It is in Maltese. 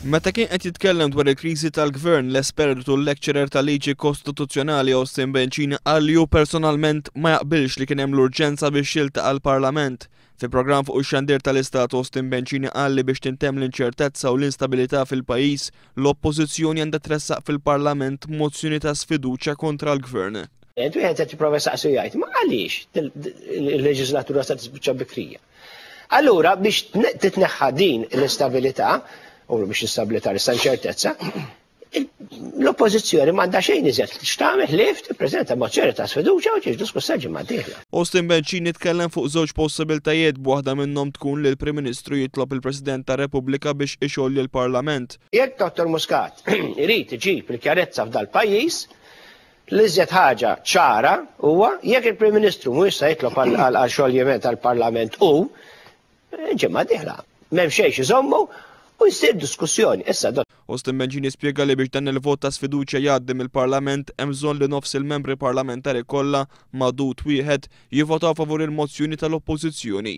Meta kien qed jitkellem dwar il-kriżi tal-Gvern, l-espertu l-lecturer tal-liġi kostituzzjonali Austin Bencini qal li hu personalment ma jaqbilx li kien hemm l-urġenza biex jiltaqa' l-Parlament. Fi programm fuq ix-xandir tal-Istat Austin Bencini qal li biex tintemm l-inċertezza u l-instabilità fil-pajjiż, l-oppożizzjoni għandha tressaq fil-Parlament mozzjoni ta' sfiduċja kontra l-Gvern. Wieħed qed jipprova saqsu jgħid, ma għaliex il-leġislatura se tispiċċa bikrija. Allura biex titneħħa din l-istabilità u biex nistabilità l-inċertezza, l-oppożizzjoni m'għandha xejn iżjed x'tagħmel ħlief tippreżenta mozzjoni ta' sfiduċja u tiġi diskussa ġimgħa d-dieħla. Austin Bencini tkellem fuq żewġ possibiltajiet b'waħda minnhom tkun li l-Prim Ministru jitlob il-President tar-Repubblika biex ixolli l-Parlament. Jekk Dr. Muscat irid iġib il-kjarezza f'dal pajjiż, l-iżjed ħaġa ċara huwa jekk il-Prim Ministru mhuwiex se jitlob għal xogħliment tal-Parlament u ġimgħa d-dieħla m'hemm xejn iżommu u jsir diskussjoni. Austin Bencini spjega li biex dan il-vot ta' sfiduċja jgħaddi mill-Parlament hemm bżonn li nofs il-membri parlamentari kollha madud wieħed jivvotaw favur il-mozzjoni tal-Oppożizzjoni.